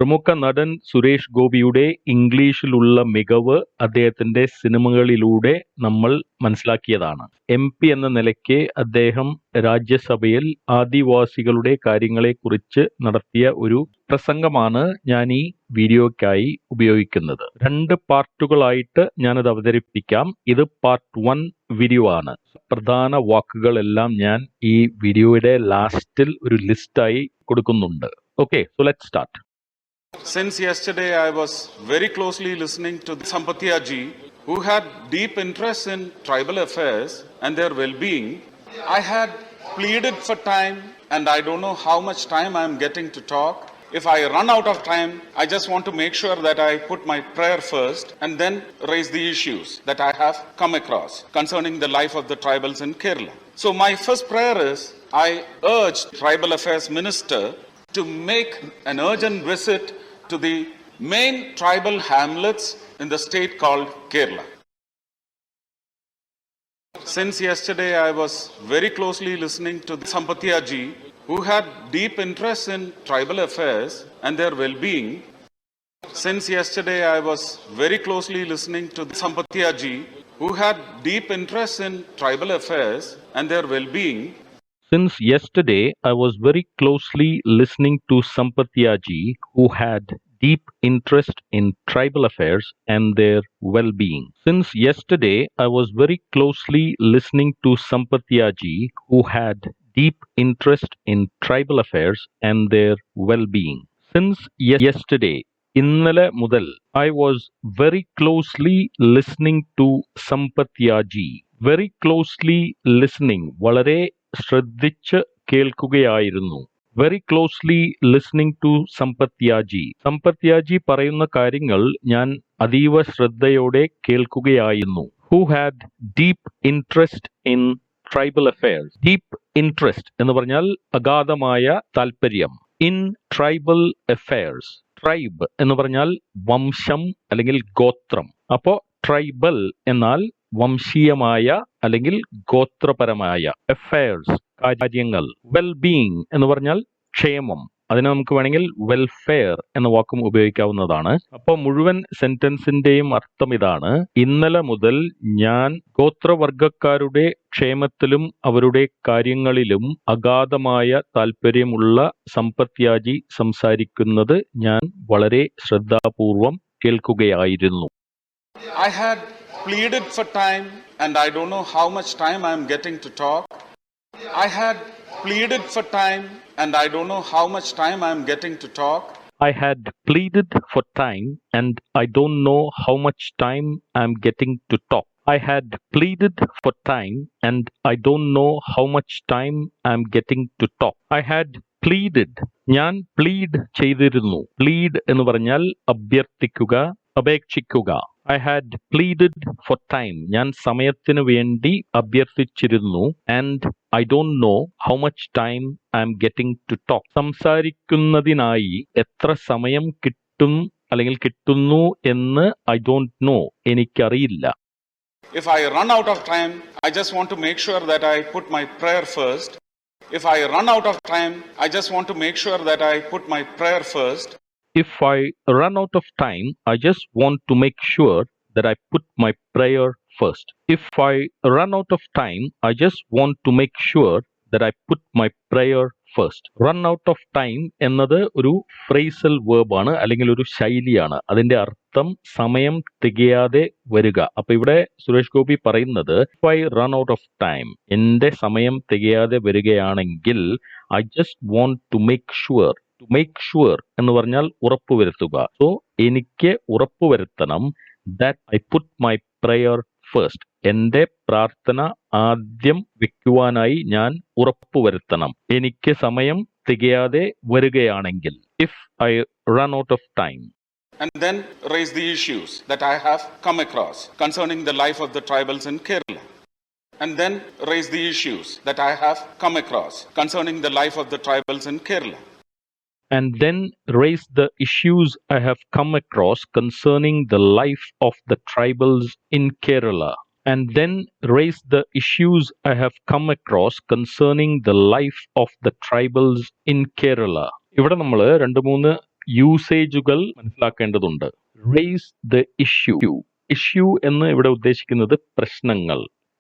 പ്രമുഖ നടൻ സുരേഷ് ഗോപിയുടെ ഇംഗ്ലീഷിലുള്ള മികവ് അദ്ദേഹത്തിന്റെ സിനിമകളിലൂടെ നമ്മൾ മനസ്സിലാക്കിയതാണ്. MP എന്ന നിലയ്ക്ക് അദ്ദേഹം രാജ്യസഭയിൽ ആദിവാസികളുടെ കാര്യങ്ങളെക്കുറിച്ച് നടത്തിയ ഒരു പ്രസംഗമാണ് ഞാൻ ഈ വീഡിയോയ്ക്കായി ഉപയോഗിക്കുന്നത്. 2 പാർട്ടുകളായിട്ട് ഞാനത് അവതരിപ്പിക്കാം. ഇത് പാർട്ട് 1 വീഡിയോ ആണ്. പ്രധാന വാക്കുകളെല്ലാം ഞാൻ ഈ വീഡിയോയുടെ ലാസ്റ്റിൽ ഒരു ലിസ്റ്റായി കൊടുക്കുന്നുണ്ട്. Okay, so let's start. Since yesterday, I was very closely listening to Sampatya ji, who had deep interest in tribal affairs and their well-being. I had pleaded for time, and I don't know how much time I am getting to talk. If I run out of time, I just want to make sure that I put my prayer first and then raise the issues that I have come across concerning the life of the tribals in Kerala. So my first prayer is, I urge Tribal Affairs Minister to make an urgent visit to the main tribal hamlets in the state called Kerala. Since yesterday, I was very closely listening to Sampatya ji, who had deep interest in tribal affairs and their well-being. Since yesterday, I was very closely listening to Sampatya ji, who had deep interest in tribal affairs and their well-being. Since yesterday, I was very closely listening to Sampatya ji, who had deep interest in tribal affairs and their well-being. Since yesterday, I was very closely listening to Sampatya ji, who had deep interest in tribal affairs and their well-being. Since yesterday, ഇന്നലെ മുതൽ I was very closely listening to Sampatya ji. Very closely listening, വളരെ ശ്രദ്ധിച്ച് കേൾക്കുകയായിരുന്നു. Very closely listening to Sampatyaji. Sampatyaji പറയുന്ന കാര്യങ്ങൾ ഞാൻ അതീവ ശ്രദ്ധയോടെ കേൾക്കുകയായിരുന്നു. Who had deep interest in tribal affairs. Deep interest എന്ന് പറഞ്ഞാൽ അഗാധമായ താല്പര്യം. In tribal affairs. Tribe എന്ന് പറഞ്ഞാൽ വംശം അല്ലെങ്കിൽ ഗോത്രം. അപ്പോൾ ട്രൈബൽ എന്നാൽ വംശീയമായ അല്ലെങ്കിൽ ഗോത്രപരമായ അഫയേഴ്സ് കാര്യങ്ങൾ. വെൽബീയിങ് എന്ന് പറഞ്ഞാൽ ക്ഷേമം. അതിന് നമുക്ക് വേണമെങ്കിൽ വെൽഫെയർ എന്ന വാക്കും ഉപയോഗിക്കാവുന്നതാണ്. അപ്പോൾ മുഴുവൻ സെന്റൻസിന്റെയും അർത്ഥം ഇതാണ്: ഇന്നലെ മുതൽ ഞാൻ ഗോത്രവർഗക്കാരുടെ ക്ഷേമത്തിലും അവരുടെ കാര്യങ്ങളിലും അഗാധമായ താല്പര്യമുള്ള സമ്പത്യാജി സംസാരിക്കുന്നത് ഞാൻ വളരെ ശ്രദ്ധാപൂർവം കേൾക്കുകയായിരുന്നു. I had pleaded for time, and I don't know how much time I am getting to talk. I had pleaded for time, and I don't know how much time I am getting to talk. I had pleaded for time, and I don't know how much time I am getting to talk. I had pleaded for time, and I don't know how much time I am getting to talk. I had pleaded. ഞാൻ plead ചെയ്തിരുന്നു. Plead എന്ന് പറഞ്ഞാൽ അഭ്യർത്ഥിക്കുക, അപേക്ഷിക്കുക. I had pleaded for time. ഞാൻ സമയത്തിന് വേണ്ടി അഭ്യർത്ഥിച്ചിരുന്നു. And I don't know how much time I am getting to talk. സംസാരിക്കുന്നതിനായി എത്ര സമയം കിട്ടും അല്ലെങ്കിൽ കിട്ടുന്നു എന്ന് I don't know. എനിക്കറിയില്ല. If I run out of time, I just want to make sure that I put my prayer first. If I run out of time, I just want to make sure that I put my prayer first. If I run out of time, I just want to make sure that I put my prayer first. If I run out of time, I just want to make sure that I put my prayer first. Run out of time എന്നത് ഒരു phrasal verb ആണ്, അല്ലെങ്കിൽ ഒരു ശൈലിയാണ്. അതിന്റെ അർത്ഥം സമയം തികയാതെ വരിക. അപ്പൊ ഇവിടെ സുരേഷ് ഗോപി പറയുന്നത് if I run out of time, എന്റെ സമയം തികയാതെ വരികയാണെങ്കിൽ I just want to make sure. To make sure എന്ന് പറഞ്ഞാൽ ഉറപ്പുവരുത്തുക. സോ എനിക്ക് ഉറപ്പുവരുത്തണം that I put my prayer first. എന്റെ പ്രാർത്ഥന ആദ്യം വെക്കുവാനായി ഞാൻ ഉറപ്പുവരുത്തണം. എനിക്ക് സമയം തികയാതെ വരികയാണെങ്കിൽ. If I run out of time. And then raise the issues that I have come across concerning the life of the tribals in Kerala. And then raise the issues that I have come across concerning the life of the tribals in Kerala. And then raise the issues I have come across concerning the life of the tribals in Kerala. And then raise the issues I have come across concerning the life of the tribals in Kerala. ഇവിടെ നമ്മൾ 2-3 യൂസേജുകൾ മനസ്സിലാക്കേണ്ടതുണ്ട്. Raise the issue എന്ന് ഇവിടെ ഉദ്ദേശിക്കുന്നത് പ്രശ്നങ്ങൾ,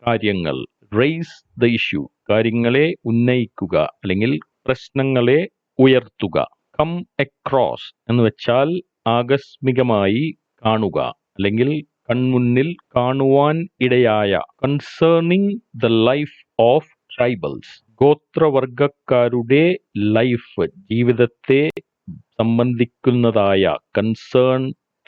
കാര്യങ്ങൾ. Raise the issue, കാര്യങ്ങളെ ഉന്നയിക്കുക അല്ലെങ്കിൽ പ്രശ്നങ്ങളെ ഉയർത്തുക. കം അക്രോസ് എന്ന് വെച്ചാൽ ആകസ്മികമായി കാണുക അല്ലെങ്കിൽ കൺമുന്നിൽ കാണുവാൻ ഇടയായ. Concerning the life of tribals, ഗോത്രവർഗക്കാരുടെ ലൈഫ്, ജീവിതത്തെ സംബന്ധിക്കുന്നതായ, കൺസേൺ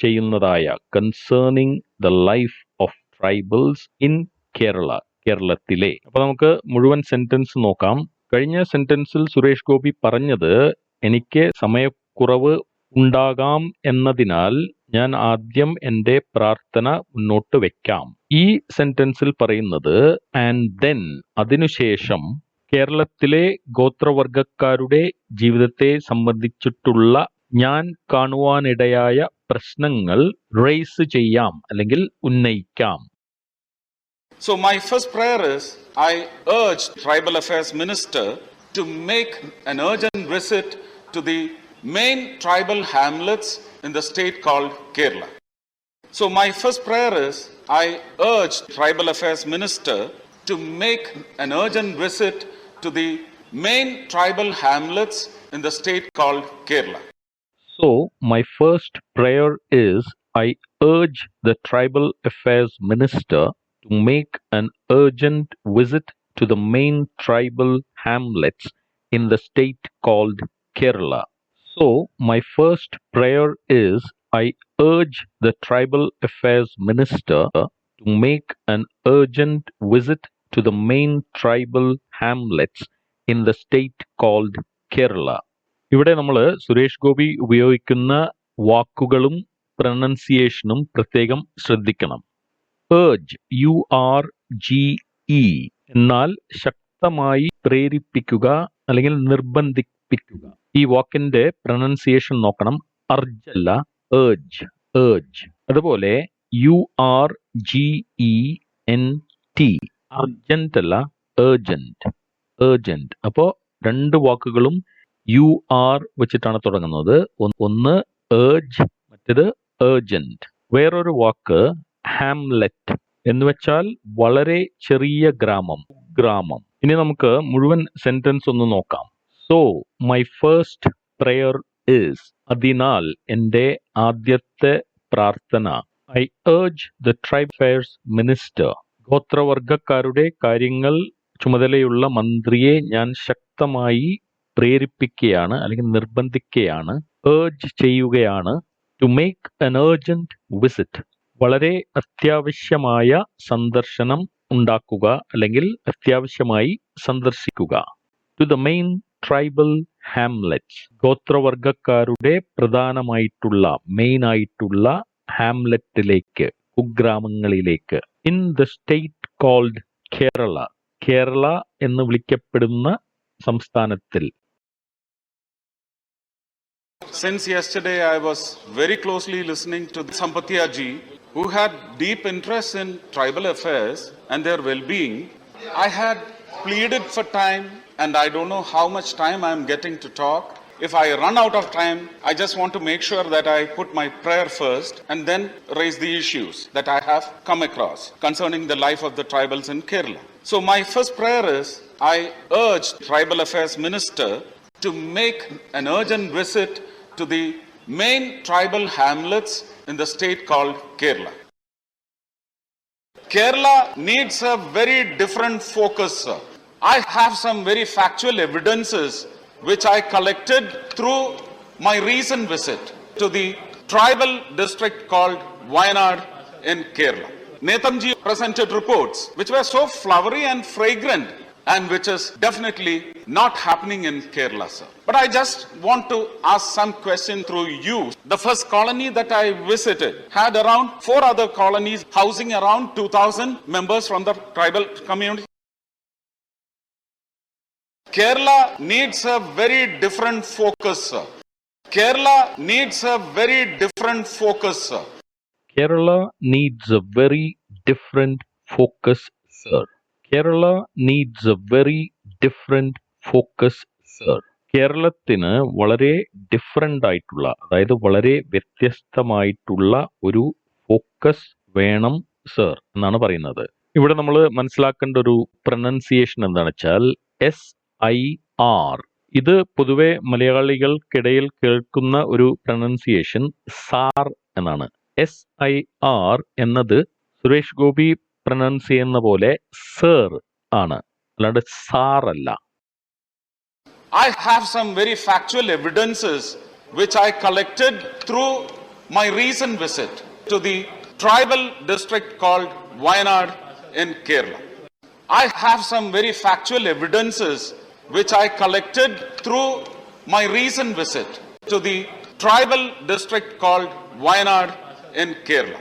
ചെയ്യുന്നതായ. Concerning the life of tribals in Kerala, കേരളത്തിലെ. അപ്പൊ നമുക്ക് മുഴുവൻ സെന്റൻസ് നോക്കാം. കഴിഞ്ഞ സെന്റൻസിൽ സുരേഷ് ഗോപി പറഞ്ഞത് എനിക്ക് സമയക്കുറവ് ഉണ്ടാകാം എന്നതിനാൽ ഞാൻ ആദ്യം എൻ്റെ പ്രാർത്ഥന മുന്നോട്ട് വെക്കാം. ഈ സെന്റൻസിൽ പറയുന്നത് ആൻഡ് ദെൻ, അതിനുശേഷം കേരളത്തിലെ ഗോത്രവർഗക്കാരുടെ ജീവിതത്തെ സംബന്ധിച്ചിട്ടുള്ള ഞാൻ കാണുവാനിടയായ പ്രശ്നങ്ങൾ റേസ് ചെയ്യാം അല്ലെങ്കിൽ ഉന്നയിക്കാം. So my first prayer is, I urge Tribal Affairs Minister to make an urgent visit to the main tribal hamlets in the state called Kerala. So my first prayer is, I urge Tribal Affairs Minister to make an urgent visit to the main tribal hamlets in the state called Kerala. So my first prayer is, I urge the Tribal Affairs Minister to make an urgent visit to the main tribal hamlets in the state called Kerala. So, my first prayer is, I urge the Tribal Affairs Minister to make an urgent visit to the main tribal hamlets in the state called Kerala. ഇവിടെ നമ്മൾ സുരേഷ് ഗോപി ഉപയോഗിക്കുന്ന വാക്കുകളും പ്രൊനൗൺസിയേഷനും പ്രത്യേകം ശ്രദ്ധിക്കണം. urge, URGE, എന്നാൽ ശക്തമായി പ്രേരിപ്പിക്കുക അല്ലെങ്കിൽ നിർബന്ധിപ്പിക്കുക. ഈ വാക്കിന്റെ പ്രൊനൗൺസിയേഷൻ നോക്കണം. അർജ് അല്ല, ഏർജ്. അതുപോലെ URGENT, അർജന്റ് അല്ല, ഏർജന്റ്. അപ്പോ രണ്ട് വാക്കുകളും UR വെച്ചിട്ടാണ് തുടങ്ങുന്നത്. ഒന്ന് ഏർജ്, മറ്റേത് ഏർജന്റ്. വേറൊരു വാക്ക് ഹാംലെറ്റ് എന്ന് വെച്ചാൽ വളരെ ചെറിയ ഗ്രാമം. ഇനി നമുക്ക് മുഴുവൻ സെന്റൻസ് ഒന്ന് നോക്കാം. So my first prayer is, അതിനാൽ എൻ്റെ ആദ്യത്തെ പ്രാർത്ഥന. I urge the tribal affairs minister, ഗോത്രവർഗക്കാരുടെ കാര്യങ്ങൾ ചുമതലയുള്ള മന്ത്രിയെ ഞാൻ ശക്തമായി പ്രേരിപ്പിക്കുകയാണ് അല്ലെങ്കിൽ നിർബന്ധിക്കുകയാണ്, ഏർജ് ചെയ്യുകയാണ്. To make an urgent visit, വളരെ അത്യാവശ്യമായ സന്ദർശനം ഉണ്ടാക്കുക അല്ലെങ്കിൽ അത്യാവശ്യമായി സന്ദർശിക്കുക. To the main tribal hamlets, ഗോത്രവർഗക്കാരുടെ പ്രധാനമായിട്ടുള്ള, മെയിൻ ആയിട്ടുള്ള ഹാംലെറ്റിലേക്ക്, കുഗ്രാമങ്ങളിലേക്ക്. In the state called Kerala, Kerala എന്ന് വിളിക്കപ്പെടുന്ന സംസ്ഥാനത്തിൽ. Since yesterday I was very closely listening to Sampatya ji, who had deep interest in tribal affairs and their well-being. I had pleaded for time and I don't know how much time I am getting to talk. If I run out of time, I just want to make sure that I put my prayer first and then raise the issues that I have come across concerning the life of the tribals in Kerala. So my first prayer is, I urge Tribal Affairs Minister to make an urgent visit to the main tribal hamlets in the state called Kerala. Kerala needs a very different focus, sir. I have some very factual evidences which I collected through my recent visit to the tribal district called Wayanad in Kerala. Netamji presented reports which were so flowery and fragrant, and which is definitely not happening in Kerala, sir. But I just want to ask some question through you. The first colony that I visited had around 4 other colonies housing around 2,000 members from the tribal community. Kerala needs a very different focus, sir. Kerala needs a very different focus, sir. Kerala needs a very different focus, sir. Kerala needs a very different focus, sir. കേരളത്തിന് വളരെ different ആയിട്ടുള്ള, അതായത് വളരെ വ്യത്യസ്തമായിട്ടുള്ള ഒരു focus വേണം sir എന്നാണ് പറയുന്നത്. ഇവിടെ നമ്മൾ മനസ്സിലാക്കേണ്ട ഒരു പ്രൊനൗൺസിയേഷൻ എന്താണെന്ന് വെച്ചാൽ SIR. ഇത് പൊതുവെ മലയാളികൾക്കിടയിൽ കേൾക്കുന്ന ഒരു പ്രൊനൗൺസിയേഷൻ സാർ എന്നാണ്. SIR എന്നത് സുരേഷ് ഗോപി പ്രൊനൗൺസ് ചെയ്യുന്ന പോലെ സർ ആണ്, അല്ലാണ്ട് സാർ അല്ല. I have some very factual evidences which I collected through my recent visit to the tribal district called Wayanad in Kerala. I have some very factual evidences which I collected through my recent visit to the tribal district called Wayanad in Kerala.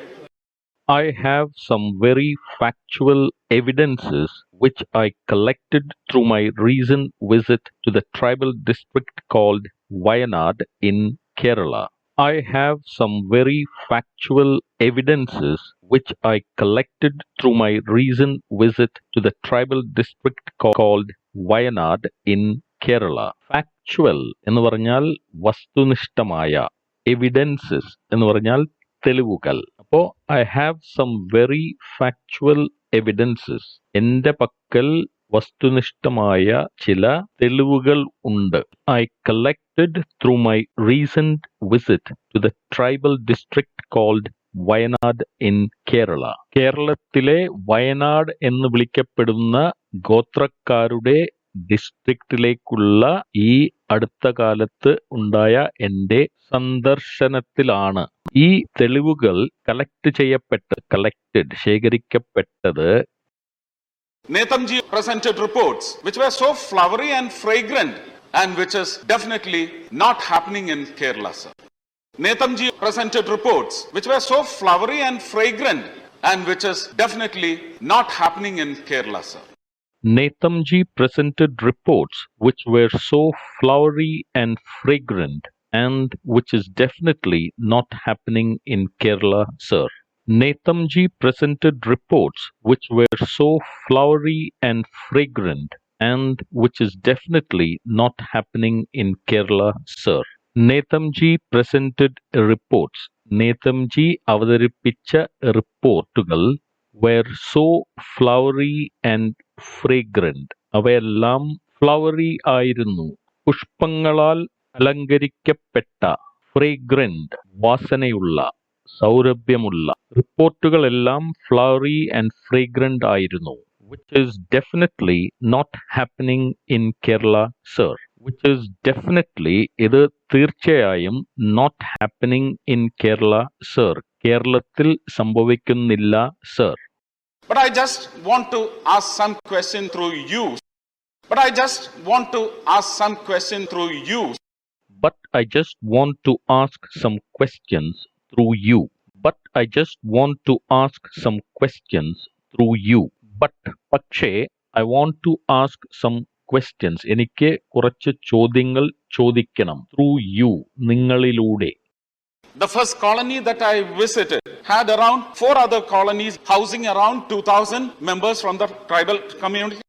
I have some very factual evidences which I collected through my recent visit to the tribal district called Wayanad in Kerala. I have some very factual evidences which I collected through my recent visit to the tribal district called Wayanad in Kerala. Factual എന്ന് പറഞ്ഞാൽ വസ്തുനിഷ്ഠമായ, evidences എന്ന് പറഞ്ഞാൽ തെളിവുകൾ. അപ്പോൾ I have some very factual evidences, എൻ്റെ പക്കൽ വസ്തുനിഷ്ഠമായ ചില തെളിവുകൾ ഉണ്ട്. I collected through my recent visit to the tribal district called Wayanad in Kerala. കേരളത്തിലെ വയനാട് എന്ന് വിളിക്കപ്പെടുന്ന ഗോത്രക്കാരുടെ ഡിസ്ട്രിക്റ്റിലേക്കുള്ള ഈ അടുത്ത കാലത്ത് ഉണ്ടായ എൻ്റെ സന്ദർശനത്തിലാണ് ഈ തെളിവുകൾ ശേഖരിക്കപ്പെട്ടത്. Netamji presented reports which were so flowery and fragrant and which is definitely not happening in Kerala, sir. Netamji presented reports which were so flowery and fragrant and which is definitely not happening in Kerala, sir. Netamji presented reports which were so flowery and fragrant and which is definitely not happening in Kerala, sir. Netamji presented reports which were so flowery and fragrant and which is definitely not happening in Kerala, sir. Netamji presented reports. Netamji അവതരിപ്പിച്ച റിപ്പോർട്ടുകൾ were so flowery and fragrant. അവയെല്ലാം flowery ആയിരുന്നു, പുഷ്പങ്ങളാൽ അലങ്കരിക്കപ്പെട്ട, ഫ്രേഗ്രന്റ് വാസനയുള്ള, സൗരഭ്യമുള്ള. റിപ്പോർട്ടുകളെല്ലാം flowery and ഫ്രേഗ്രന്റ് ആയിരുന്നു. which is definitely not happening in Kerala, sir. which is definitely, ഇത് തീർച്ചയായും not happening in Kerala, sir. കേരളത്തിൽ സംഭവിക്കുന്നില്ല, sir. But I just want to ask some question through you. But I just want to ask some question through you. But I just want to ask some questions through you. But I just want to ask some questions through you. But പക്ഷേ I want to ask some questions. എനിക്ക് കുറച്ച് ചോദ്യങ്ങൾ ചോദിക്കണം. Through you, നിങ്ങളിലൂടെ. The first colony that I visited had around 4 other colonies housing around 2,000 members from the tribal community.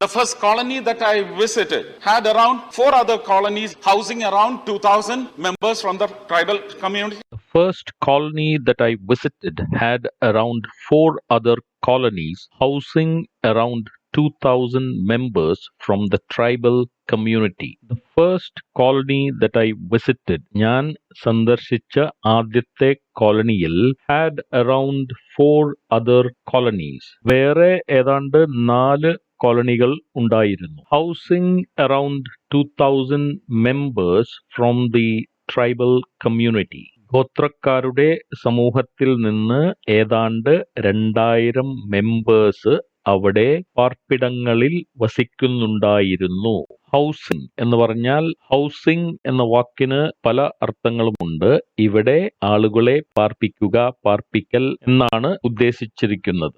The first colony that I visited had around 4 other colonies housing around 2,000 members from the tribal community. The first colony that I visited had around 4 other colonies housing around 2,000 members from the tribal community. The first colony that I visited, ഞാൻ സന്ദർശിച്ച ആദ്യത്തെ കോളനിയിൽ had around 4 other colonies. വേറെ ഏതാണ്ട് 4 കോളനികൾ ഉണ്ടായിരുന്നു. Housing around 2,000 members from the tribal community. ഗോത്രക്കാരുടെ സമൂഹത്തിൽ നിന്ന് ഏതാണ്ട് 2,000 മെമ്പേഴ്സ് അവിടെ പാർപ്പിടങ്ങളിൽ വസിക്കുന്നുണ്ടായിരുന്നു. ഹൗസിംഗ് എന്ന് പറഞ്ഞാൽ, ഹൗസിംഗ് എന്ന വാക്കിന് പല അർത്ഥങ്ങളുമുണ്ട്. ഇവിടെ ആളുകളെ പാർപ്പിക്കുക, പാർപ്പിക്കൽ എന്നാണ് ഉദ്ദേശിച്ചിരിക്കുന്നത്.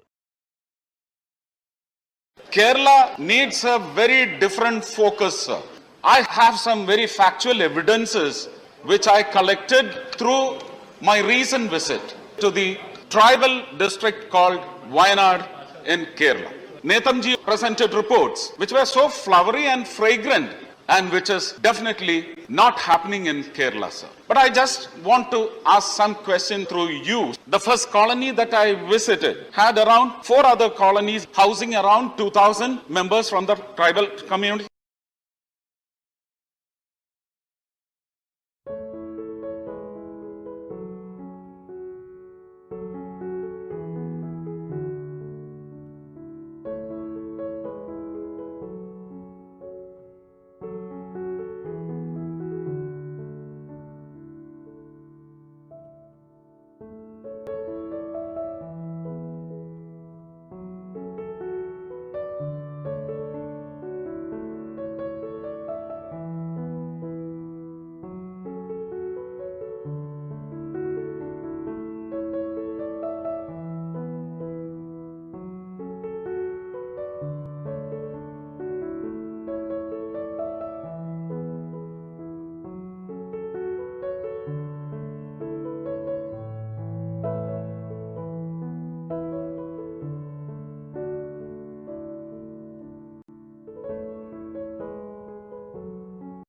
Kerala needs a very different focus, sir. I have some very factual evidences which I collected through my recent visit to the tribal district called Wayanad in Kerala. Netamji presented reports which were so flowery and fragrant and which is definitely not happening in Kerala, sir. But I just want to ask some question through you. The first colony that I visited had around 4 other colonies housing around 2,000 members from the tribal community.